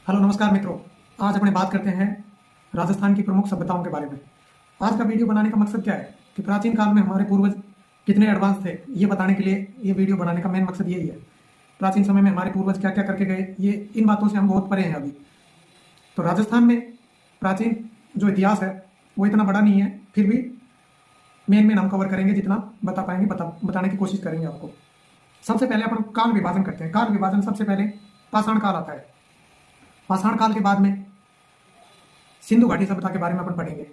Hello नमस्कार मित्रों। आज अपने बात करते हैं राजस्थान की प्रमुख सभ्यताओं के बारे में। आज का वीडियो बनाने का मकसद क्या है कि प्राचीन काल में हमारे पूर्वज कितने एडवांस थे, ये बताने के लिए ये वीडियो बनाने का मेन मकसद यही है। प्राचीन समय में हमारे पूर्वज क्या क्या करके गए, ये इन बातों से हम बहुत परे हैं अभी। तो राजस्थान में प्राचीन जो इतिहास है वो इतना बड़ा नहीं है, फिर भी मेन हम कवर करेंगे, जितना बता पाएंगे बताने की कोशिश करेंगे आपको। सबसे पहले अपन काल विभाजन करते हैं। काल विभाजन सबसे पहले पाषाण काल आता है। पाषाण काल के बाद में सिंधु घाटी सभ्यता के बारे में अपन पढ़ेंगे।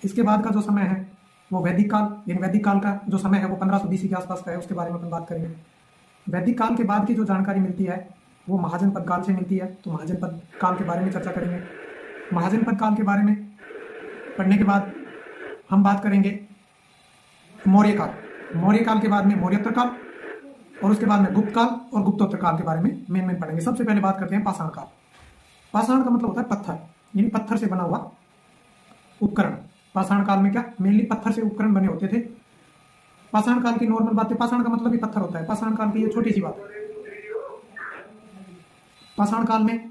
इसके बाद का जो समय है वो वैदिक काल, यानी वैदिक काल का जो समय है वो 1500 BC के आसपास का है, उसके बारे में अपन बात करेंगे। वैदिक काल के बाद की जो जानकारी मिलती है वो महाजनपद काल से मिलती है, तो महाजनपद काल के बारे में चर्चा करेंगे। महाजनपद काल के बारे में पढ़ने के बाद हम बात करेंगे मौर्य काल। मौर्य काल के बाद में मौर्योत्तर काल, और उसके बाद में गुप्त काल और गुप्तोत्तर काल के बारे में मेन पढ़ेंगे। सबसे पहले बात करते हैं पाषाण काल। पाषाण का मतलब होता है पत्थर, यानी पत्थर से बना हुआ उपकरण। पाषाण काल में क्या मेनली पत्थर से उपकरण बने होते थे। पाषाण काल की नॉर्मल बात है, पाषाण का मतलब ही पत्थर होता है। पाषाण काल की ये छोटी सी बात है। पाषाण काल में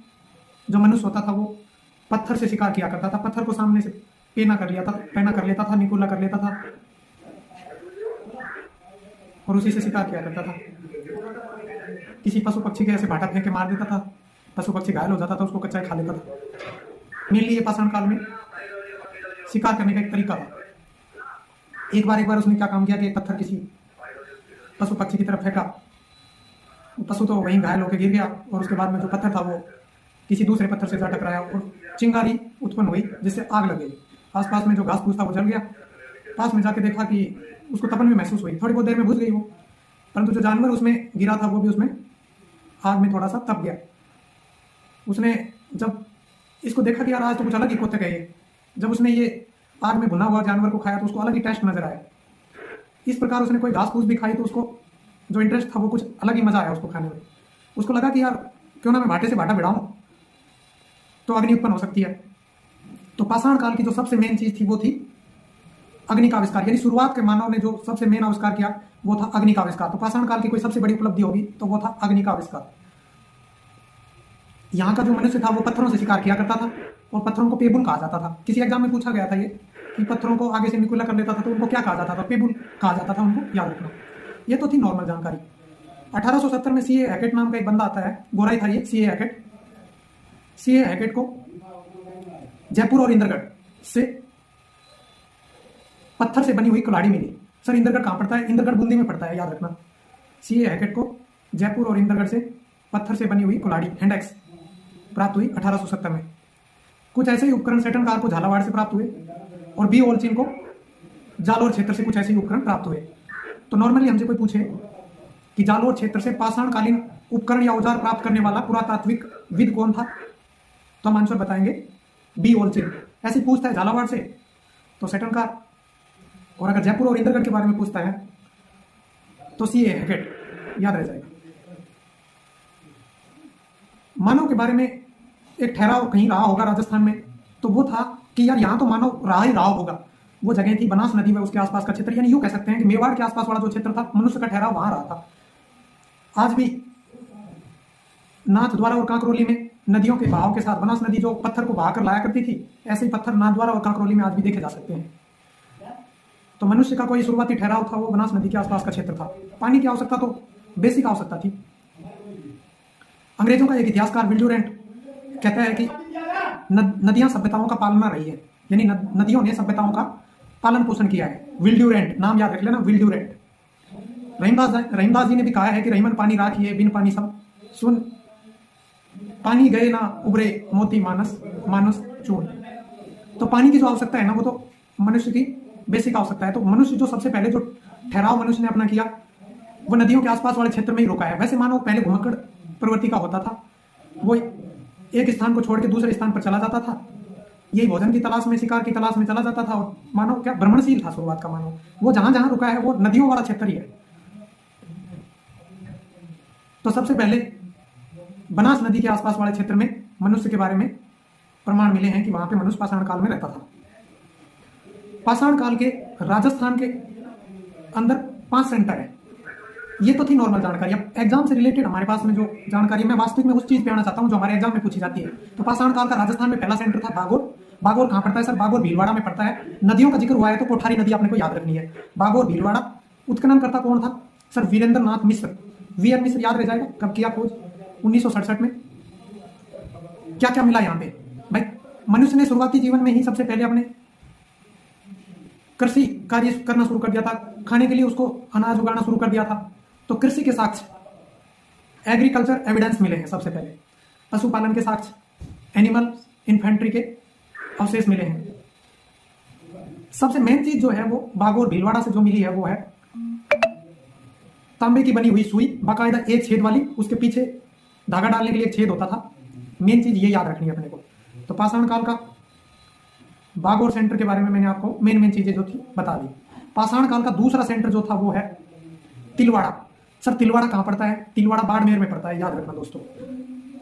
जो मनुष्य होता था वो पत्थर से शिकार किया करता था। पत्थर को सामने से पैना कर लेता था, निकुल्ला कर लेता था और उसी से शिकार किया करता था। किसी पशु पक्षी के ऐसे भाटा फेंक के मार देता था, पशु पक्षी घायल हो जाता था, उसको कच्चा ही खा लेता था। मेनली ये पाषाण काल में शिकार करने का एक तरीका था। एक बार उसने क्या काम किया कि एक पत्थर किसी पशु पक्षी की तरफ फेंका, पशु तो वहीं घायल होकर गिर गया, और उसके बाद में जो पत्थर था वो किसी दूसरे पत्थर से जा टकराया और चिंगारी उत्पन्न हुई, जिससे आग लग गई। आसपास में जो घास फूस था वो जल गया। पास में जाके देखा कि उसको तपन भी महसूस हुई, थोड़ी बहुत देर में बुझ गई वो, परंतु जो जानवर उसमें गिरा था वो भी उसमें आग में थोड़ा सा तप गया। उसने जब इसको देखा कि यार आज तो कुछ अलग ही कोते गए, जब उसने ये आग में भुना हुआ जानवर को खाया तो उसको अलग ही टेस्ट नजर आया। इस प्रकार उसने कोई घास फूस भी खाई तो उसको जो इंटरेस्ट था वो कुछ अलग ही मजा आया उसको खाने में। उसको लगा कि यार क्यों ना मैं भाटे से भाटा भिड़ाऊं तो अग्नि उत्पन्न हो सकती है। तो पाषाण काल की जो सबसे मेन चीज थी वो थी अग्नि का आविष्कार, यानी शुरुआत के मानव ने जो सबसे मेन आविष्कार किया वो था अग्नि का आविष्कार। तो पाषाण काल की कोई सबसे बड़ी उपलब्धि होगी तो वो था अग्नि का आविष्कार। यहाँ का जो मनुष्य था वो पत्थरों से शिकार किया करता था, और पत्थरों को पेबुल कहा जाता था। किसी एग्जाम में पूछा गया था ये कि पत्थरों को आगे से निकुल्ला कर लेता था तो उनको क्या कहा जाता था, पेबुल कहा जाता था, उनको याद रखना। ये तो थी नॉर्मल जानकारी। 1870 में सीए हैकेट नाम का एक बंदा आता है, गोरा था ये सीए हैकेट। सीए हैकेट को जयपुर और इंद्रगढ़ से पत्थर से बनी हुई कुल्हाड़ी मिली। सर इंद्रगढ़ कहाँ पड़ता है? इंद्रगढ़ बूंदी में पड़ता है, याद रखना। सीए हैकेट को जयपुर और इंद्रगढ़ से पत्थर से बनी हुई कुल्हाड़ी हैंड-एक्स प्राप्त हुई 1870 में। कुछ ऐसे ही उपकरण सेटन कार को झालावाड़ से प्राप्त हुए, और बी ओलचिन को जालोर क्षेत्र से कुछ ऐसे ही उपकरण प्राप्त हुए। तो नॉर्मली हमसे कोई पूछे कि जालोर क्षेत्र से पाषाणकालीन उपकरण या औजार प्राप्त करने वाला पुरातात्विक विद कौन था, तो हम आंसर बताएंगे बी ओलचिन। ऐसी पूछता है झालावाड़ से तो सेटन कार, और अगर जयपुर और इंद्रगढ़ के बारे में पूछता है तो सीए हैकेट, याद रह जाएगा। मानव के बारे में एक ठहराव कहीं रहा होगा राजस्थान में, तो वो था कि यार यहाँ तो मानव रहा ही रहा होगा। वो जगह थी बनास नदी में उसके आसपास का क्षेत्र, यानी यूं कह सकते हैं कि मेवाड़ के आसपास वाला जो क्षेत्र था मनुष्य का ठहराव वहां रहा था। आज भी नाथद्वारा और कांकरोली में नदियों के बहाव के साथ बनास नदी जो पत्थर को बहा कर लाया करती थी, ऐसे ही पत्थर नाथद्वारा और कांकरोली में आज भी देखे जा सकते हैं। तो मनुष्य का कोई शुरुआती ठहराव था वो बनास नदी के आसपास का क्षेत्र था। पानी की आवश्यकता तो बेसिक आवश्यकता थी। अंग्रेजों का एक इतिहासकार विल ड्यूरेंट कहता है कि नदियां सभ्यताओं का पालना रही है, यानी नदियों ने सभ्यताओं का पालन पोषण किया है। विल ड्यूरेंट नाम याद रख लेना, विल ड्यूरेंट। रहीमदास जी ने भी कहा है कि रहीमन पानी राखिए बिन पानी सब सुन, पानी गए ना उबरे मोती मानस मानस चून। तो पानी की जो आवश्यकता है ना वो तो मनुष्य की बेसिक आवश्यकता है। तो मनुष्य जो सबसे पहले जो ठहराव मनुष्य ने अपना किया वो नदियों के आसपास वाले क्षेत्र में ही रोका है। वैसे मानो पहले घुमक्कड़ प्रवृत्ति का होता था, वो एक स्थान को छोड़ के दूसरे स्थान पर चला जाता था, यही भोजन की तलाश में, शिकार की तलाश में चला जाता था। और मानव क्या भ्रमणशील था शुरुआत का मानव, वो जहां जहां रुका है वो नदियों वाला क्षेत्र ही है। तो सबसे पहले बनास नदी के आसपास वाले क्षेत्र में मनुष्य के बारे में प्रमाण मिले हैं कि वहां पे मनुष्य पाषाण काल में रहता था। पाषाण काल के राजस्थान के अंदर 5 सेंटर है। ये तो थी नॉर्मल जानकारी। अब एग्जाम से रिलेटेड हमारे पास में जो जानकारी है, मैं वास्तविक में उस चीज पे आना चाहता हूँ जो हमारे एग्जाम में पूछी जाती है। तो पाषाण काल का राजस्थान में पहला सेंटर था बागोर। बागोर कहाँ पड़ता है सर? बागोर भीलवाड़ा में पड़ता है। नदियों का जिक्र हुआ है तो कोठारी नदी आपने को याद रखनी है। बागोर भीलवाड़ा। उत्खनन करता कौन था सर? वीरेंद्र नाथ मिश्र। वीएन मिश्र याद रह जाएगा। कब किया खोज? 1967 में। क्या क्या मिला यहाँ पे भाई? मनुष्य ने शुरुआती जीवन में ही सबसे पहले अपने कृषि कार्य करना शुरू कर दिया था। खाने के लिए उसको अनाज उगाना शुरू कर दिया था। तो कृषि के साक्ष्य, एग्रीकल्चर एविडेंस मिले हैं सबसे पहले। पशुपालन के साक्ष्य, एनिमल इन्फेंट्री के अवशेष मिले हैं। सबसे मेन चीज जो है वो बागोर भीलवाड़ा से जो मिली है वो है तांबे की बनी हुई सुई, बाकायदा एक छेद वाली, उसके पीछे धागा डालने के लिए एक छेद होता था। मेन चीज ये याद रखनी है अपने को। तो पाषाण काल का बागोर सेंटर के बारे में मैंने आपको मेन चीजें जो थी बता दी। पाषाण काल का दूसरा सेंटर जो था वो है तिलवाड़ा। सर तिलवाड़ा कहाँ पड़ता है? तिलवाड़ा बाड़मेर में पड़ता है, याद रखना दोस्तों।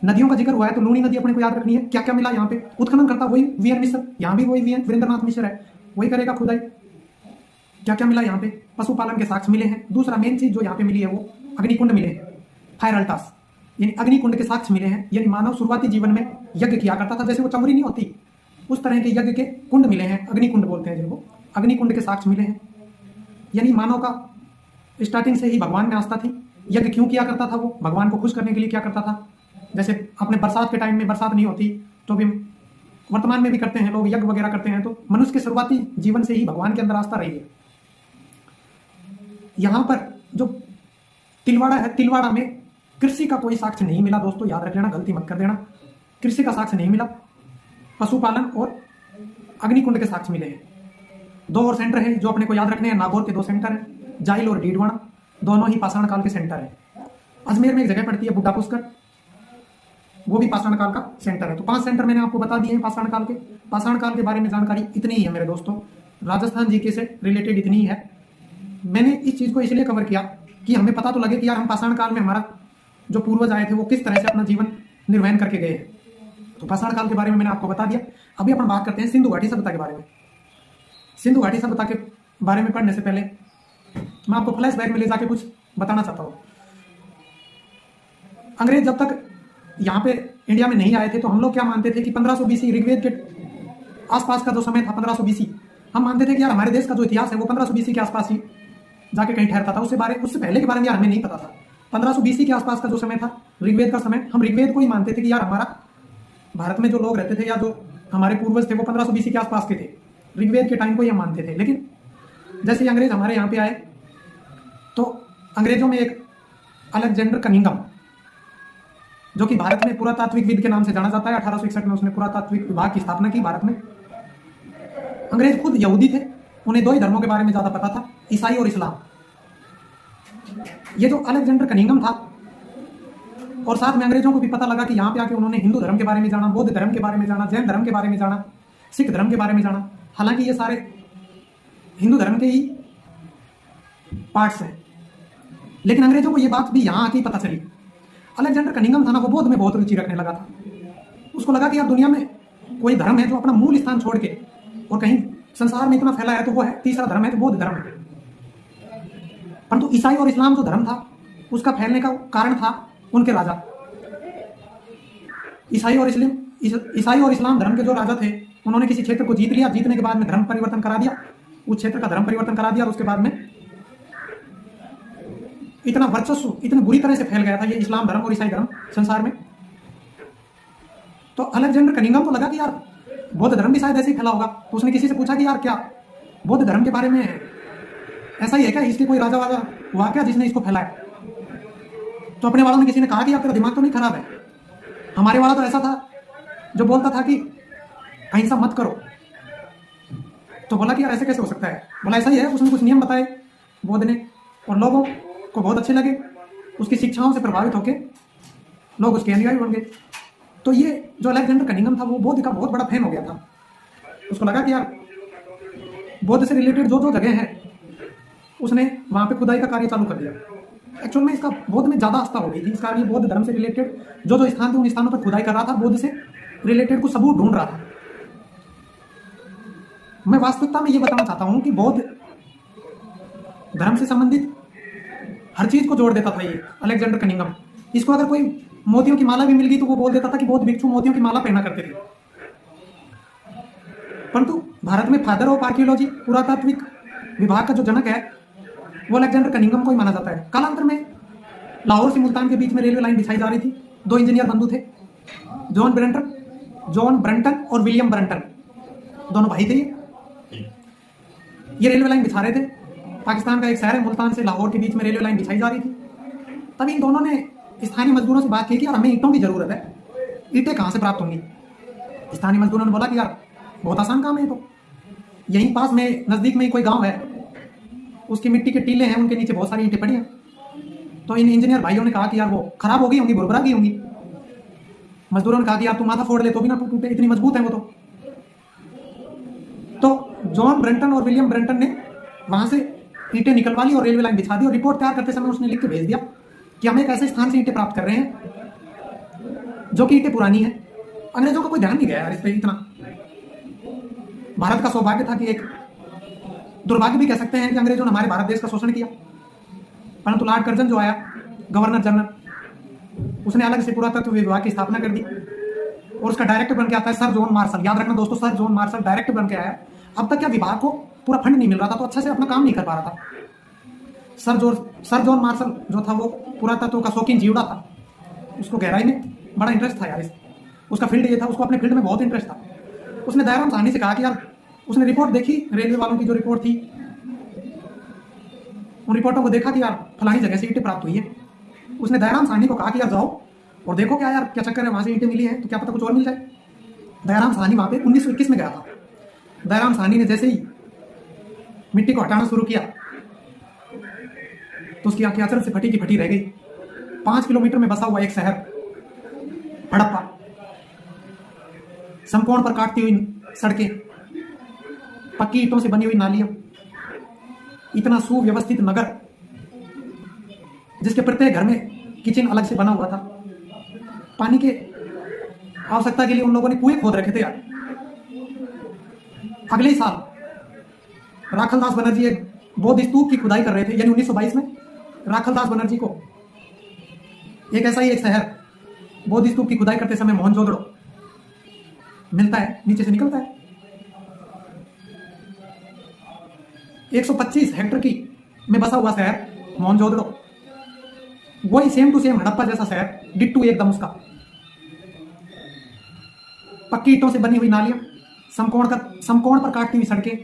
नदियों का जिक्र हुआ है तो लूणी नदी अपने को याद रखनी है। क्या क्या मिला यहाँ पे? उत्खनन करता वही वीएन मिश्र, यहाँ भी वही वीरेंद्र नाथ मिश्र है, वही करेगा खुदाई। क्या क्या मिला यहाँ पे? पशुपालन के साक्ष्य मिले हैं। दूसरा मेन चीज जो यहाँ पे मिली है वो अग्निकुंड मिले हैं, फायर अल्टार्स, यानी अग्निकुंड के साक्ष्य मिले हैं। यानी मानव शुरुआती जीवन में यज्ञ किया करता था, जैसे वो चमड़ी नहीं होती उस तरह के यज्ञ के कुंड मिले हैं, अग्निकुंड बोलते हैं जिनको। अग्निकुंड के साक्ष्य मिले हैं। यानी मानव का स्टार्टिंग से ही भगवान में आस्था थी। यज्ञ क्यों किया करता था? वो भगवान को खुश करने के लिए क्या करता था। जैसे अपने बरसात के टाइम में बरसात नहीं होती तो भी वर्तमान में भी करते हैं लोग, यज्ञ वगैरह करते हैं। तो मनुष्य के शुरुआती जीवन से ही भगवान के अंदर आस्था रही है। यहां पर जो तिलवाड़ा है, तिलवाड़ा में कृषि का कोई साक्ष्य नहीं मिला दोस्तों, याद रख लेना, गलती मत कर देना। कृषि का साक्ष्य नहीं मिला। पशुपालन और अग्निकुंड के साक्ष्य मिले हैं। दो और सेंटर हैं जो अपने को याद रखने हैं। नागौर के दो सेंटर हैं, जाइल और डीडवाना, दोनों ही पाषाण काल के सेंटर हैं। अजमेर में एक जगह पड़ती है बुड्ढा पुष्कर, वो भी पाषाण काल का सेंटर है। तो 5 सेंटर मैंने आपको बता दिए हैं पाषाण काल के। पाषाण काल के बारे में जानकारी इतनी ही है मेरे दोस्तों। राजस्थान जीके से रिलेटेड इतनी ही है। मैंने इस चीज को इसलिए कवर किया कि हमें पता तो लगे कि यार हम पाषाण काल में हमारा जो पूर्वज आए थे वो किस तरह से अपना जीवन निर्वहन करके गए हैं। तो पाषाण काल के बारे में मैंने आपको बता दिया। अभी अपन बात करते हैं सिंधु घाटी सभ्यता के बारे में। सिंधु घाटी सभ्यता के बारे में पढ़ने से पहले मैं आपको फ्लैशबैक में ले जाके कुछ बताना चाहता हूँ। अंग्रेज जब तक यहाँ पे इंडिया में नहीं आए थे तो हम लोग क्या मानते थे कि 1500 बीसी, ऋग्वेद के आसपास का जो समय था 1500 बीसी, हम मानते थे कि यार हमारे देश का जो इतिहास है वो 1500 बीसी के आसपास ही जाके कहीं ठहरता था। उससे पहले के बारे में यार हमें नहीं पता था। 1500 बीसी के आसपास का जो समय था ऋग्वेद का समय, हम ऋग्वेद को ही मानते थे कि यार हमारा भारत में जो लोग रहते थे या जो हमारे पूर्वज थे वो 1500 बीसी के आसपास के थे। ऋग्वेद के टाइम को ही हम मानते थे। लेकिन जैसे ही अंग्रेज हमारे यहाँ पे आए तो अंग्रेजों में एक अलेक्जेंडर कनिंघम, जो कि भारत में पुरातात्विक विद के नाम से जाना जाता है, 1861 में उसने पुरातात्विक विभाग की स्थापना की भारत में। अंग्रेज खुद यहूदी थे, उन्हें 2 ही धर्मों के बारे में ज्यादा पता था, ईसाई और इस्लाम। ये जो अलेक्जेंडर कनिंघम था, और साथ में अंग्रेजों को भी पता लगा कि यहाँ पे आके उन्होंने हिंदू धर्म के बारे में जाना, बौद्ध धर्म के बारे में जाना, जैन धर्म के बारे में जाना, सिख धर्म के बारे में जाना। हालांकि ये सारे हिंदू धर्म के ही पार्ट्स हैं, लेकिन अंग्रेजों को ये बात भी यहाँ आके ही पता चली। अलेक्जेंडर कनिंघम था ना, वो बौद्ध में बहुत रुचि रखने लगा था। उसको लगा कि यार दुनिया में कोई धर्म है जो अपना मूल स्थान छोड़ के और कहीं संसार में इतना फैला है तो वो है तीसरा धर्म है, तो बौद्ध धर्म है। परंतु ईसाई और इस्लाम जो धर्म था उसका फैलने का कारण था उनके राजा। ईसाई और इस्लाम धर्म के जो राजा थे उन्होंने किसी क्षेत्र को जीत लिया, जीतने के बाद में धर्म परिवर्तन करा दिया, उस क्षेत्र का धर्म परिवर्तन करा दिया, और उसके बाद में इतना वर्चस्व इतनी बुरी तरह से फैल गया था ये इस्लाम धर्म और ईसाई धर्म संसार में। तो अलेक्जेंडर कनिंघम को लगा कि यार बौद्ध धर्म भी शायद ऐसे ही फैला होगा। तो उसने किसी से पूछा कि यार क्या बौद्ध धर्म के बारे में ऐसा ही है क्या, इसके कोई राजा वाजा हुआ क्या जिसने इसको फैलाया? तो अपने वालों ने किसी ने कहा कि यार तेरा दिमाग तो नहीं खराब है, हमारे वाला तो ऐसा था जो बोलता था कि अहिंसा मत करो। तो बोला कि यार ऐसे कैसे हो सकता है? बोला ऐसा ही है। उसने कुछ नियम बताए बौद्ध ने, और लोगों को बहुत अच्छे लगे, उसकी शिक्षाओं से प्रभावित होकर लोग उसके अनुयायी बन गए। तो ये जो अलेक्जेंडर कनिंघम था वो बौद्ध का बहुत बड़ा फैन हो गया था। उसको लगा कि यार बौद्ध से रिलेटेड जो जो जगह है उसने वहां पे खुदाई का कार्य चालू कर दिया। एक्चुअल में इसका बौद्ध में ज्यादा आस्था हो गई थी, इस कारण ये बौद्ध धर्म से रिलेटेड जो जो स्थान थे उन स्थानों पर खुदाई कर रहा था, बौद्ध से रिलेटेड कुछ सबूत ढूंढ रहा था। मैं वास्तविकता में ये बताना चाहता हूं कि बौद्ध धर्म से संबंधित हर चीज को जोड़ देता था ये अलेक्जेंडर कनिंघम। इसको अगर कोई मोतियों की माला भी मिल गई तो वो बोल देता था कि बौद्ध भिक्षु मोतियों की माला पहना करते थे। परंतु भारत में फादर ऑफ आर्कियोलॉजी पुरातात्विक विभाग का जो जनक है वो अलेक्जेंडर कनिंघम को ही माना जाता है। कालांतर में लाहौर से मुल्तान के बीच में रेलवे लाइन बिछाई जा रही थी। दो इंजीनियर बंधु थे, जॉन ब्रंटन और विलियम ब्रंटन, दोनों भाई थे। ये रेलवे लाइन बिछा रहे थे। पाकिस्तान का एक शहर है मुल्तान से लाहौर के बीच में रेलवे लाइन बिछाई जा रही थी। तभी इन दोनों ने स्थानीय मजदूरों से बात की कि यार हमें ईंटों की जरूरत है, ईंटें कहाँ से प्राप्त होंगी। स्थानीय मजदूरों ने बोला कि यार बहुत आसान काम है, तो यहीं पास में नजदीक में ही कोई गांव है, उसकी मिट्टी के टीले हैं, उनके नीचे बहुत सारी ईंटें पड़ी हैं। तो इन इंजीनियर भाइयों ने कहा कि यार वो खराब हो गई होंगी, भुरभुरा गई होंगी। मजदूरों ने कहा कि यार तू माथा फोड़ ले तो भी ना टूटे, इतनी मजबूत है वो। तो जॉन ब्रंटन और विलियम ब्रंटन ने वहां से ईंटें निकलवा ली और रेलवे लाइन बिछा दी। और रिपोर्ट तैयार करते समय उसने लिख के भेज दिया कि हम एक ऐसे स्थान से ईंटें प्राप्त कर रहे हैं जो कि ईंटें पुरानी है। अंग्रेजों का कोई ध्यान नहीं गया यार इस पर इतना। भारत का सौभाग्य था कि, एक दुर्भाग्य भी कह सकते हैं कि अंग्रेजों ने हमारे भारत देश का शोषण किया। परंतु लॉर्ड कर्जन जो आया गवर्नर जनरल, उसने अलग से पुरातत्व विभाग की स्थापना कर दी और उसका डायरेक्टर बन के आता है सर जॉन मार्शल। याद रखना दोस्तों, सर जॉन मार्शल डायरेक्टर बन के आया। अब तक क्या विभाग को पूरा फंड नहीं मिल रहा था, तो अच्छे से अपना काम नहीं कर पा रहा था। सर जॉन मार्शल जो था वो पुरातत्व का शौकीन जीवड़ा था। उसको गहराई में बड़ा इंटरेस्ट था यार, उसका फील्ड ये था, उसको अपने फील्ड में बहुत इंटरेस्ट था। उसने दयाराम साहनी से कहा कि यार, उसने रिपोर्ट देखी रेलवे वालों की जो रिपोर्ट थी, उन रिपोर्टों को देखा कि यार फलानी जगह से ईंटें प्राप्त हुई है। उसने दयाराम साहनी को कहा कि यार जाओ और देखो क्या यार क्या चक्कर है, वहां से ईंटें मिली हैं तो क्या पता कुछ और मिल जाए। दयाराम साहनी वहां पे 1921 में गया था। दयाराम साहनी ने जैसे ही मिट्टी को हटाना शुरू किया तो उसकी आंखें अचरज से फटी की फटी रह गई। 5 किलोमीटर में बसा हुआ एक शहर हड़प्पा, समकोण पर काटती हुई सड़कें, पक्की ईंटों से बनी हुई नालियां, इतना सुव्यवस्थित नगर जिसके प्रत्येक घर में किचन अलग से बना हुआ था। पानी के आवश्यकता के लिए उन लोगों ने कुएं खोद रखे थे यार। अगले ही साल राखलदास बनर्जी एक बौद्ध स्तूप की खुदाई कर रहे थे, यानी 1922 में राखलदास बनर्जी को एक ऐसा ही एक शहर बौद्ध स्तूप की खुदाई करते समय मोहनजोदड़ो मिलता है, नीचे से निकलता है। 125 हेक्टर की में बसा हुआ शहर मोहनजोदड़ो, वही सेम टू सेम हड़प्पा जैसा शहर, डिट्टू एकदम उसका। पक्की ईंटों से बनी हुई नालियां, समकोण पर काटती हुई सड़कें,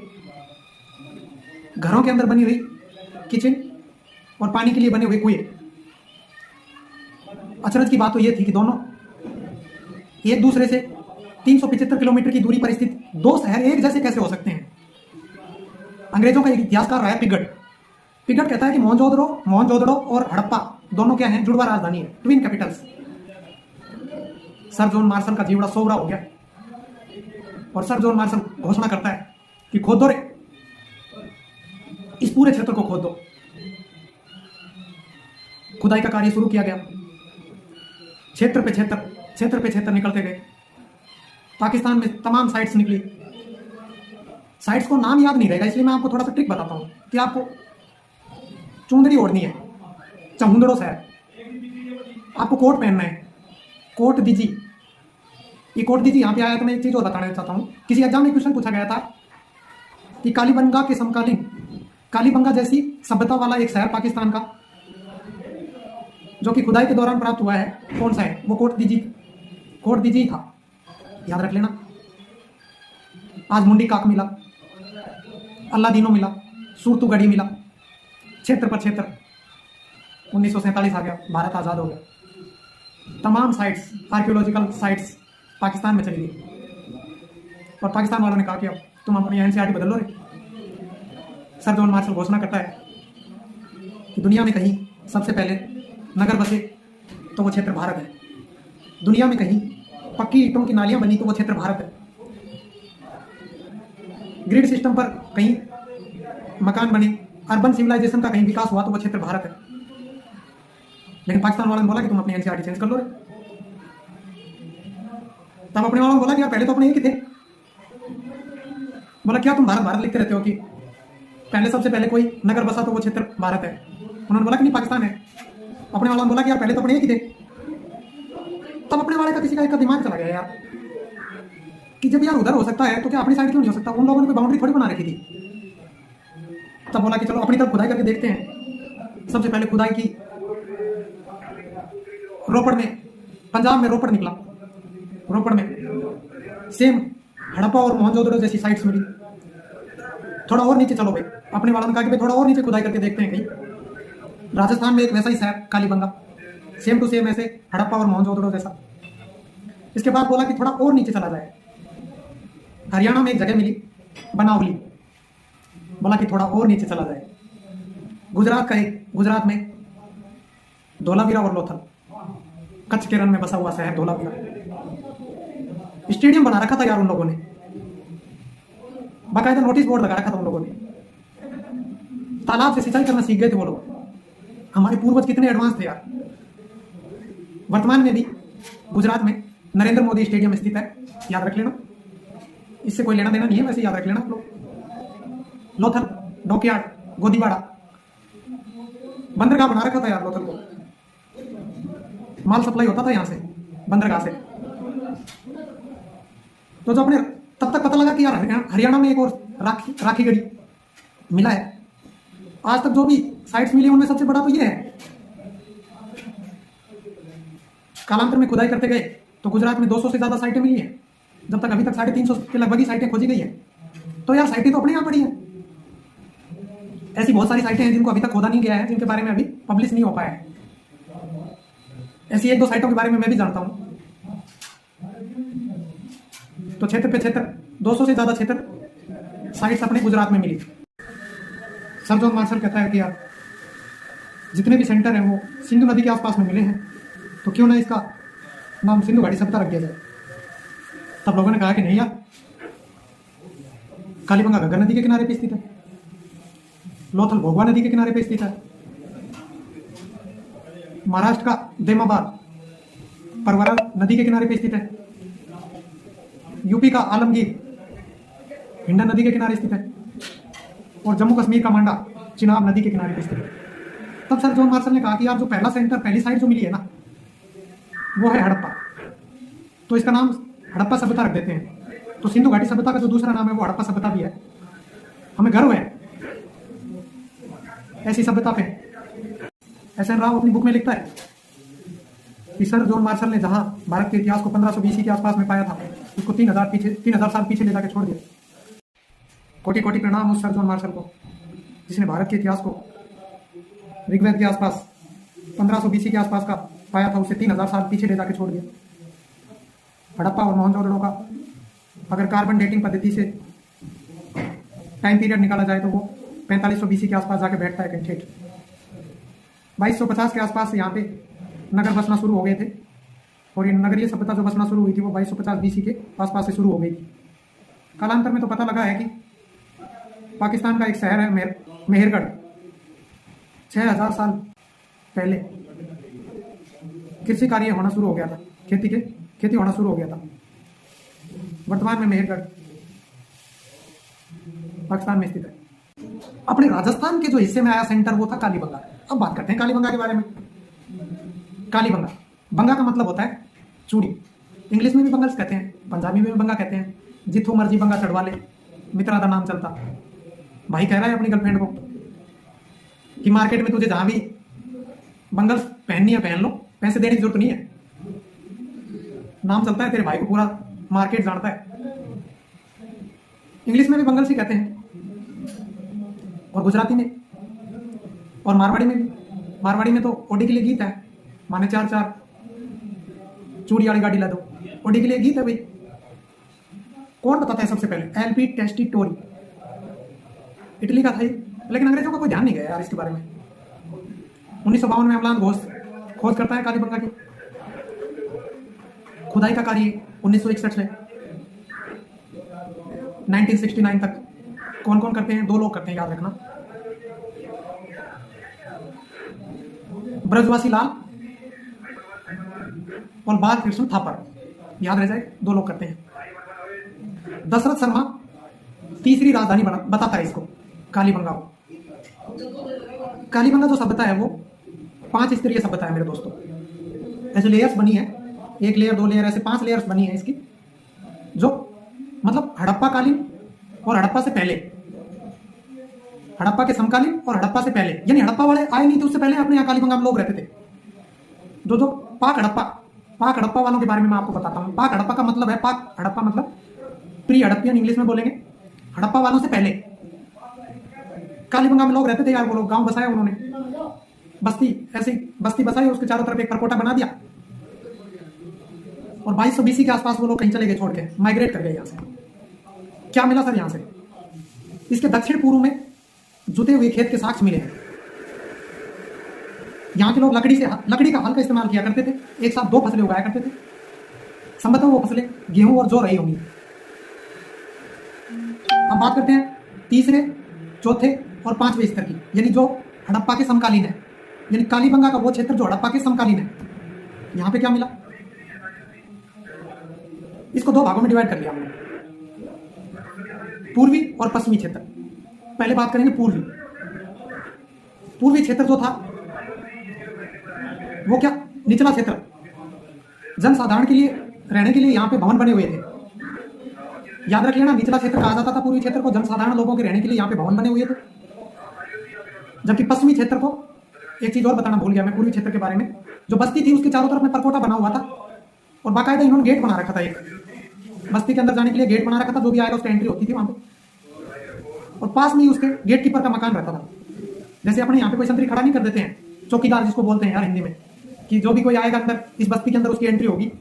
घरों के अंदर बनी हुई किचन और पानी के लिए बने हुए कुएं। अचरज की बात तो यह थी कि दोनों एक दूसरे से 375 किलोमीटर की दूरी पर स्थित दो शहर एक जैसे कैसे हो सकते हैं। अंग्रेजों का एक इतिहासकार रहा है पिगट कहता है कि मोहनजोदड़ो और हड़प्पा दोनों क्या हैं, जुड़वा राजधानी है, twin Capitals. Sir John Marshall का जीवड़ा सोवरा हो गया और सर जॉन मार्शल घोषणा करता है कि खोद दो रे, इस पूरे क्षेत्र को खोद दो। खुदाई का कार्य शुरू किया गया। क्षेत्र पे क्षेत्र निकलते गए। पाकिस्तान में तमाम साइट्स निकली। साइट्स को नाम याद नहीं रहेगा, इसलिए मैं आपको थोड़ा सा ट्रिक बताता हूं कि आपको चुंदड़ी ओढ़नी है, चहुंदड़ो शहर, आपको कोट पहनना है, कोट दीजी। ये कोट दीजी यहाँ पे आया तो मैं एक चीज और बताना चाहता हूँ। किसी एग्जाम में क्वेश्चन पूछा गया था कि कालीबंगा के समकालीन, कालीबंगा जैसी सभ्यता वाला एक शहर पाकिस्तान का जो कि खुदाई के दौरान प्राप्त हुआ है, कौन सा है? वो कोट दीजी था, याद रख लेना। आज मुंडी काक मिला, अल्लादीनो मिला, सूरतुगढ़ी मिला, क्षेत्र पर क्षेत्र। 1947 आ गया, भारत आज़ाद हो गया। तमाम साइट्स, आर्कियोलॉजिकल साइट्स पाकिस्तान में चली गई और पाकिस्तान वालों ने कहा कि अब तुम अपनी एनसीईआरटी बदल लो रे। सर जॉन मार्शल घोषणा करता है कि दुनिया में कहीं सबसे पहले नगर बसे तो वो क्षेत्र भारत है, दुनिया में कहीं पक्की ईंटों की नालियां बनी तो वो क्षेत्र भारत है, ग्रिड सिस्टम पर कहीं मकान बने, अर्बन सिविलाइजेशन का कहीं विकास हुआ तो वो क्षेत्र भारत है। लेकिन पाकिस्तान वालों ने बोला कि तुम अपनी एनसीईआरटी चेंज कर लो रे। तब अपने वालों ने बोला कि यार पहले तो अपने एक ही थे। बोला क्या तुम भारत भारत लिखते रहते हो कि पहले सबसे पहले कोई नगर बसा तो वो क्षेत्र भारत है। उन्होंने बोला कि नहीं पाकिस्तान है। अपने वालों ने बोला कि यार पहले तो अपने एक ही थे। तब अपने वाले का किसी का एक का दिमाग चला गया यार कि जब यार उधर हो सकता है तो क्या अपनी साइड क्यों नहीं हो सकता। उन लोगों ने कोई बाउंड्री थोड़ी बना रखी थी। तब बोला कि चलो अपनी तरफ खुदाई करके देखते हैं। सबसे पहले खुदाई की रोपड़ में, पंजाब में रोपड़ निकला। रोपड़ में सेम हड़प्पा और मोहनजोदड़ो जैसी साइट्स मिली। थोड़ा और नीचे चलो भाई, अपने वालों ने कहा कि भाई थोड़ा और नीचे खुदाई करके देखते हैं कहीं। राजस्थान में एक वैसा ही शहर कालीबंगा, सेम टू सेम ऐसे हड़प्पा और मोहनजोदड़ो जैसा। इसके बाद बोला कि थोड़ा और नीचे चला जाए। हरियाणा में एक जगह मिली बनावली, बोला कि थोड़ा और नीचे चला जाए। गुजरात में धोलावीरा और लोथल, कच्छ के रण में बसा हुआ शहर धोलावीरा। स्टेडियम बना रखा था यार उन लोगों ने, बाकायदा नोटिस बोर्ड लगा रखा था उन लोगों ने। तालाब से सिंचाई करना सीख गए थे वो लोग। हमारे पूर्वज कितने एडवांस थे यार। वर्तमान में भी गुजरात में नरेंद्र मोदी स्टेडियम स्थित है, याद रख लेना। इससे कोई लेना देना नहीं है, वैसे याद रख लेना आप लोग। लोथल, डोकयार्ड, गोदीवाड़ा, बंदरगाह बना रखा था यार लोथल को। माल सप्लाई होता था यहाँ से बंदरगाह से। तो जो अपने तब तक पता लगा कि यार हरियाणा में एक और राखी गढ़ी मिला है। आज तक जो भी साइट्स मिली उनमें सबसे बड़ा तो ये है। कालांतर में खुदाई करते गए तो गुजरात में 200 से ज्यादा साइटें मिली हैं, जब तक अभी तक 350 के लगभग ही साइटें खोजी गई है। तो यार साइटें तो अपने यहाँ पड़ी है। ऐसी बहुत सारी साइटें हैं जिनको अभी तक खोदा नहीं गया है, जिनके बारे में अभी पब्लिश नहीं हो पाया है। ऐसी एक दो साइटों के बारे में मैं भी जानता हूँ। तो क्षेत्र पे क्षेत्र 200 से ज्यादा क्षेत्र साइट्स अपने गुजरात में मिली। सर जॉन मार्शल कहता है कि यार जितने भी सेंटर हैं वो सिंधु नदी के आसपास में मिले हैं, तो क्यों ना इसका नाम सिंधु घाटी सभ्यता रख दिया जाए। तब लोगों ने कहा कि नहीं यार, कालीबंगा घग्गर नदी के किनारे पे स्थित है, लोथल भोगवा नदी के किनारे पे स्थित है, महाराष्ट्र का देमाबाद परवरा नदी के किनारे पे स्थित है, यूपी का आलमगीर हिंडा नदी के किनारे स्थित है, और जम्मू कश्मीर का मांडा चिनाब नदी के किनारे पे स्थित है। तब सर जॉन मार्शल ने कहा कि यार जो पहला सेंटर, पहली साइट जो मिली है ना, वो है हड़प्पा, तो इसका नाम हड़प्पा सभ्यता रख देते हैं। तो सिंधु घाटी सभ्यता का जो दूसरा नाम है वो हड़प्पा सभ्यता भी है। हमें गर्व है ऐसी सभ्यता पे। एस एन राव अपनी बुक में लिखता है कि सर जॉन मार्शल ने जहां भारत के इतिहास को 1500 BC के आसपास में पाया था, उसको 3000 साल पीछे ले जाकर छोड़ दिया। कोटि कोटि प्रणाम उस सर जॉन मार्शल को, जिसने भारत के इतिहास को ऋग्वेद के आसपास 1500 BC के आसपास का पाया था, उसे 3000 साल पीछे ले जाकर छोड़ दिया। हड़प्पा और मोहनजोदड़ो का अगर कार्बन डेटिंग पद्धति से टाइम पीरियड निकाला जाए तो वो 4500 BC के आसपास जाके बैठता है कहीं ठेठ। 2250 के आसपास से यहाँ पे नगर बसना शुरू हो गए थे, और ये नगरीय सभ्यता जो बसना शुरू हुई थी वो 2250 BC के आसपास से शुरू हो गई थी। कालांतर में तो पता लगा है कि पाकिस्तान का एक शहर है मेहरगढ़, 6000 साल पहले कृषि कार्य होना शुरू हो गया था, खेती होना शुरू हो गया था। वर्तमान में मेहरगढ़ पाकिस्तान में स्थित है। अपने राजस्थान के जो हिस्से में आया सेंटर वो था कालीबंगा। अब बात करते हैं कालीबंगा के बारे में। कालीबंगा, बंगा का मतलब होता है चूड़ी। इंग्लिश में भी बंगल्स कहते हैं, पंजाबी में भी बंगा कहते हैं। जिथो मर्जी बंगा चढ़वा ले, मित्रा का नाम चलता। भाई कह रहा है अपनी गर्लफ्रेंड को कि मार्केट में तुझे जहां भी बंगल्स पहननी है पहन लो, पैसे देने की जरूरत नहीं है। नाम चलता है तेरे भाई को, पूरा मार्केट जानता है। इंग्लिश में भी बंगल्स ही कहते हैं, और गुजराती में और मारवाड़ी में भी। मारवाड़ी में तो ओडी के लिए गीत है, माने 4 चूड़ी वाली गाड़ी ला दो, ओडी के लिए गीत है भाई। कौन बताता है सबसे पहले? एलपी टेस्टिटोरी, इटली का था ये, लेकिन अंग्रेजों का कोई ध्यान नहीं गया यार इसके बारे में। 1952 में अमलान घोष खोज करता है कालीबंगा की। खुदाई का कार्य 1961 से 1969 तक कौन कौन करते हैं? 2 लोग करते हैं, याद रखना। ब्रजवासी लाल और बाल कृष्ण थापर, याद रह जाए, 2 लोग करते हैं। दशरथ शर्मा तीसरी राजधानी बताता है इसको, कालीबंगा को। कालीबंगा जो सभ्यता है वो 5 स्तरीय सभ्यता है मेरे दोस्तों। ऐसे लेयर्स बनी है, 1 लेयर 2 लेयर ऐसे 5 लेयर्स बनी है इसकी, जो मतलब हड़प्पा कालीन और हड़प्पा से पहले, हड़प्पा के समकालीन और हड़प्पा से पहले, यानी हड़प्पा वाले आए नहीं थे उससे पहले अपने यहाँ कालीबंगा में लोग रहते थे। जो पाक हड़प्पा वालों के बारे में मैं आपको बताता हूँ। पाक हड़प्पा का मतलब है, पाक हड़प्पा मतलब प्री हड़प्पियन इंग्लिश में बोलेंगे। हड़प्पा वालों से पहले कालीबंगा में लोग रहते थे यार। वो लोग गांव बसाया उन्होंने, बस्ती ऐसी बस्ती बसाई, उसके चारों तरफ एक परकोटा बना दिया और 2200 BC के आसपास वो लोग कहीं चले गए, छोड़ के माइग्रेट कर गए यहाँ से। क्या मिला सर यहाँ से? इसके दक्षिण पूर्व में जुते हुए खेत के साक्ष्य मिले हैं। यहाँ के लोग लकड़ी का हल का इस्तेमाल किया करते थे, एक साथ 2 फसलें उगाया करते थे। संभवतः वो फसलें गेहूं और जौ रही होंगी। अब बात करते हैं तीसरे, चौथे और 5वें स्तर की, यानी जो हड़प्पा के समकालीन है, यानी कालीबंगा का वो क्षेत्र जो हड़प्पा के समकालीन है। यहाँ पे क्या मिला? इसको 2 भागों में डिवाइड कर लिया हमने, पूर्वी और पश्चिमी क्षेत्र। पहले बात करेंगे पूर्वी क्षेत्र जो था वो क्या, निचला क्षेत्र, जनसाधारण के लिए रहने के लिए यहाँ पे भवन बने हुए थे। याद रख लेना, निचला क्षेत्र कहा जाता था पूर्वी क्षेत्र को, जनसाधारण लोगों के रहने के लिए यहाँ पे भवन बने हुए थे। जबकि पश्चिमी क्षेत्र को, एक चीज और बताना भूल गया मैं पूर्वी क्षेत्र के बारे में, जो बस्ती थी उसके चारों तरफ में परकोटा बना हुआ था और बाकायदा इन्होंने गेट बना रखा था। एक बस्ती के अंदर जाने के लिए गेट बना रखा था, जो भी आएगा उसकी एंट्री होती थी वहां पे। और पास में ही उसके गेट कीपर का मकान रहता था। जैसे अपने यहाँ पे कोई संतरी खड़ा नहीं कर देते हैं, चौकीदार जिसको बोलते हैं यार हिंदी में, कि जो भी कोई आएगा अंदर इस बस्ती के अंदर उसकी एंट्री होगी।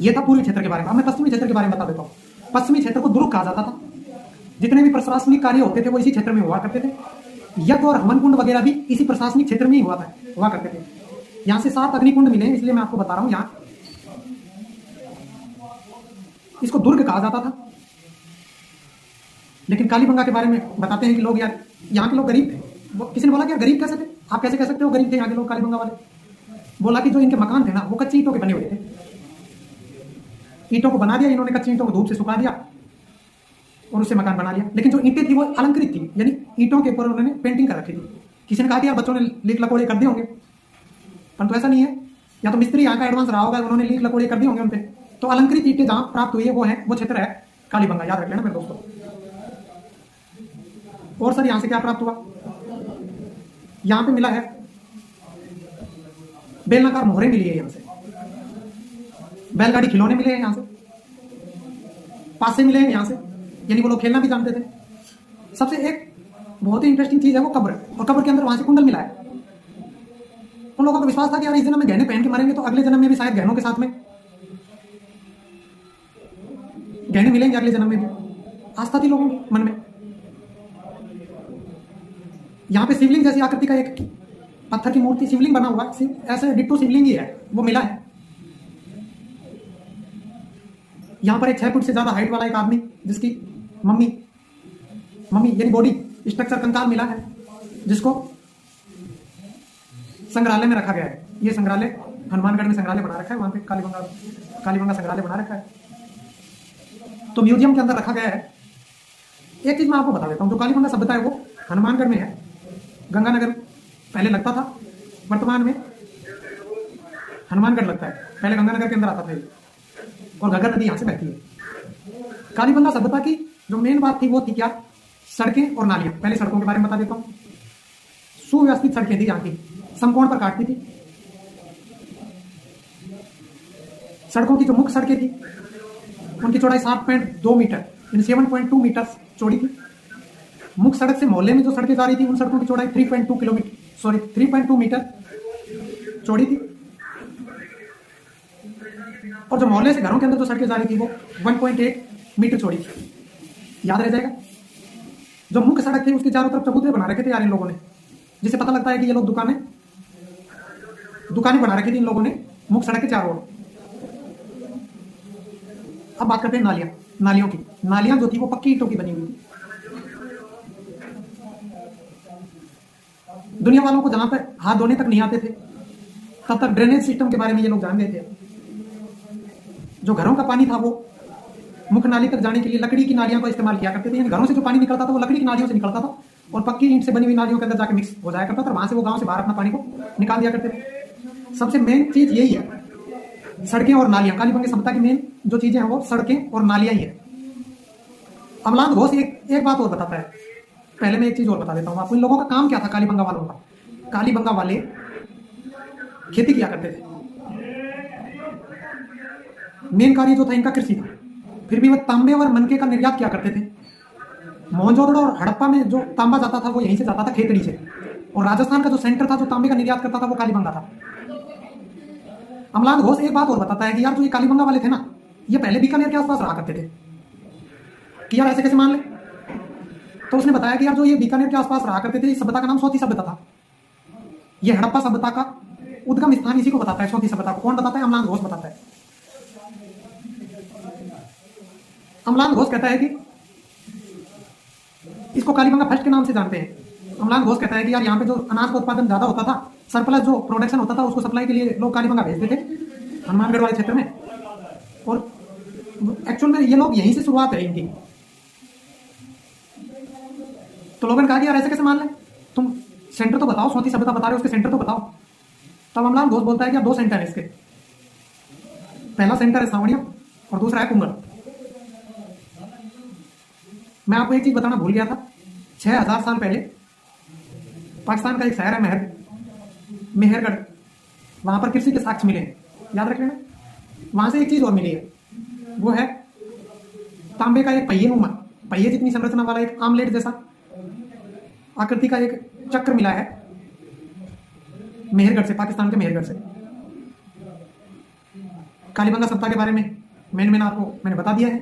ये था पूर्वी क्षेत्र के बारे में। अब मैं पश्चिमी क्षेत्र के बारे में बता देता हूँ। पश्चिमी क्षेत्र को दुर्ग कहा जाता था। जितने भी प्रशासनिक कार्य होते थे वो इसी क्षेत्र में हुआ करते थे। यज्ञ और हवन कुंड वगैरह भी इसी प्रशासनिक क्षेत्र में ही हुआ करते थे। यहाँ से 7 अग्निकुंड मिले, इसलिए मैं आपको बता रहा हूँ। यहाँ इसको दुर्ग कहा जाता था। लेकिन कालीबंगा के बारे में बताते हैं कि लोग यार यहाँ के लोग गरीब थे। किसी ने बोला कि यार गरीब कैसे थे, आप कैसे कह सकते हो गरीब थे यहाँ के लोग कालीबंगा वाले? बोला कि जो इनके मकान थे ना वो कच्ची ईंटों के बने हुए थे। ईंटों को बना दिया इन्होंने, कच्ची ईंटों को धूप से सुखा दिया और उससे मकान बना लिया। लेकिन जो ईंटें थी वो अलंकृत थी, यानी ईंटों के ऊपर उन्होंने पेंटिंग कर रखी थी। किसी ने कहा कि यार बच्चों ने लीक लकोड़े कर दिए होंगे, परंतु ऐसा नहीं है। या तो मिस्त्री यहाँ का एडवांस रहा होगा, उन्होंने लीक लकोड़े कर दिए होंगे उन पे। तो अलंकृत ईंटें जहां प्राप्त हुई है वो क्षेत्र है कालीबंगा। याद रख लेना मेरे दोस्तों। और सर यहाँ से क्या प्राप्त हुआ? यहाँ पे मिला है बेलनाकार मोहरे मिली है, यहाँ से बैलगाड़ी खिलौने मिले हैं, यहाँ से पासे मिले हैं यहाँ से, यानी वो लोग खेलना भी जानते थे। सबसे एक बहुत ही इंटरेस्टिंग चीज है वो कब्र, और कब्र के अंदर वहां से कुंडल मिला है। उन लोगों को विश्वास था कि यार इस जन्म में गहने पहन के मरेंगे तो अगले जन्म में भी शायद गहनों के साथ में गहने मिलेंगे, अगले जन्म में भी। आस्था थी लोगों के मन में। यहाँ पे शिवलिंग जैसी आकृति का एक पत्थर की मूर्ति शिवलिंग बना हुआ, ऐसे डिट्टो शिवलिंग ही है, वो मिला है। यहाँ पर एक 6 फुट से ज्यादा हाइट वाला एक आदमी, जिसकी मम्मी यानी बॉडी स्ट्रक्चर कंकाल मिला है, जिसको संग्रहालय में रखा गया है। ये संग्रहालय हनुमानगढ़ में संग्रहालय बना रखा है, वहां पे कालीबंगा संग्रहालय बना रखा है, तो म्यूजियम के अंदर रखा गया है। एक चीज मैं आपको बता देता हूँ, जो कालीबंगा सभ्यता है वो हनुमानगढ़ में है। गंगानगर पहले लगता था, वर्तमान में हनुमानगढ़ लगता है। पहले गंगानगर के अंदर आता था और घग्गर नदी यहाँ से बहती है। कालीबंगा सभ्यता की जो मेन बात थी वो थी क्या? सड़कें और नालियां। पहले सड़कों के बारे में बता देता हूँ। सुव्यवस्थित सड़कें थी यहाँ की, समकोण पर काटती थी। सड़कों की जो मुख्य सड़कें थी उनकी चौड़ाई 7.2 मीटर यानी 7.2 मीटर चौड़ी थी। मुख्य सड़क से मोहल्ले में जो सड़कें जा रही थी उन सड़कों की चौड़ाई 3.2 मीटर चौड़ी थी। और जो मोहल्ले से घरों के अंदर जो सड़कें जा रही थी वो 1.8 मीटर चौड़ी थी। याद रह जाएगा। जो मुख्य सड़क थी उसके चारों तरफ चबूतरे बना रखे थे यार इन लोगों ने, जिससे पता लगता है कि ये लोग दुकानें बना रखी थी इन लोगों ने मुख्य सड़क के चारों ओर। अब बात करते हैं नालियों की। नालियां जो थी वो पक्की ईंटों की बनी हुई थी। दुनिया वालों को जहां पर हाथ धोने तक नहीं आते थे तब तक ड्रेनेज सिस्टम के बारे में ये लोग जान गए थे। जो घरों का पानी था वो मुख्य नाली तक जाने के लिए लकड़ी की नालियों का इस्तेमाल किया करते थे। घरों से जो पानी निकलता था वो लकड़ी की नालियों से निकलता था और पक्की ईंट से बनी हुई नालियों के अंदर जाके मिक्स हो जाया करता था, वहां से वो गांव से बाहर अपना पानी को निकाल दिया करते थे। सबसे मेन चीज यही है, सड़कें और नालियां। कालीबंगा सभ्यता की मेन जो चीजें हैं वो सड़कें और नालियां ही है। अमलान घोष एक बात और बताता है, पहले मैं एक चीज और बता देता हूँ आपको। इन लोगों का काम क्या था कालीबंगा वालों का? कालीबंगा वाले खेती किया करते थे, मेन कार्य जो था इनका कृषि था। फिर भी वो तांबे और मनके का निर्यात किया करते थे। मोहनजोदड़ो और हड़प्पा में जो तांबा जाता था वो यहीं से जाता था, खेतड़ी से। और राजस्थान का जो सेंटर था जो तांबे का निर्यात करता था वो कालीबंगा था। अमलान घोष एक बात और बताता है कि यार जो ये कालीबंगा वाले थे ना, ये पहले बीकानेर के आसपास रहा करते थे। कि यार ऐसे कैसे मान ले? तो उसने बताया कि यार जो ये बीकानेर के आसपास रहा करते थे, इस सभ्यता का नाम सोती सभ्यता था। ये हड़प्पा सभ्यता का उद्गम स्थान इसी को बताता है, सोती सभ्यता को। कौन बताता है? अमलान घोष बताता है। अमलान घोष कहता है कि इसको कालीबंगा फर्स्ट के नाम से जानते हैं। अमलान घोष कहता है कि यार यहाँ पे जो अनाज का उत्पादन ज्यादा होता था, सरप्लस जो प्रोडक्शन होता था, उसको सप्लाई के लिए लोग कालीबंगा भेजते थे हनुमानगढ़ वाले क्षेत्र में। और एक्चुअल में ये लोग यहीं से शुरुआत है इनकी। तो लोगों ने कहा कि यार ऐसे कैसे मान ले, तुम सेंटर तो बताओ, सोती सभ्यता बता रहे हो, उसके सेंटर तो बताओ। तब अमलान घोष बोलता है कि यार दो सेंटर है इसके। पहला सेंटर है सावड़िया और दूसरा है कुंगड़। मैं आपको एक चीज बताना भूल गया था, 6000 साल पहले पाकिस्तान का एक शहर है मेहरगढ़, वहां पर कृषि के साक्ष्य मिले हैं, याद रख लेना। वहां से एक चीज और मिली है, वो है तांबे का एक पहिए जितनी संरचना वाला एक आमलेट जैसा आकृति का एक चक्र मिला है मेहरगढ़ से, पाकिस्तान के मेहरगढ़ से। कालीबंगा सभ्यता के बारे में मैंने आपको मैंने बता दिया है।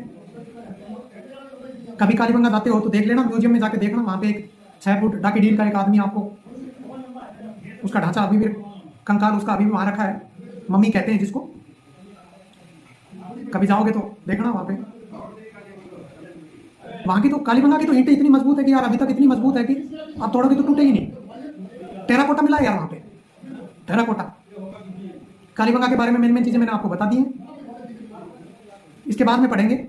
कभी कालीबंगा जाते हो तो देख लेना, म्यूजियम में जाके देखना, वहां पे एक 6 फुट डाकीडील का एक आदमी आपको, उसका ढांचा अभी भी, कंकाल उसका अभी भी वहां रखा है, मम्मी कहते हैं जिसको। कभी जाओगे तो देखना वहां पे। वहां की तो कालीबंगा की तो ईंटें इतनी मजबूत है कि यार अभी तक इतनी मजबूत है कि आप तोड़ोगे तो टूटेगी नहीं। टेराकोटा मिला है यार वहां पे, टेराकोटा। कालीबंगा के बारे में मेन चीजें मैंने आपको बता दी हैं। इसके बाद में पढ़ेंगे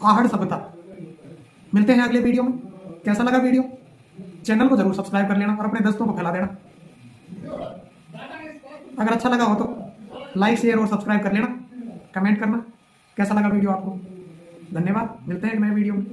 आहड़ सभ्यता। मिलते हैं अगले वीडियो में। कैसा लगा वीडियो? चैनल को जरूर सब्सक्राइब कर लेना और अपने दोस्तों को फैला देना। अगर अच्छा लगा हो तो लाइक शेयर और सब्सक्राइब कर लेना, कमेंट करना कैसा लगा वीडियो आपको। धन्यवाद, मिलते हैं एक नए वीडियो में।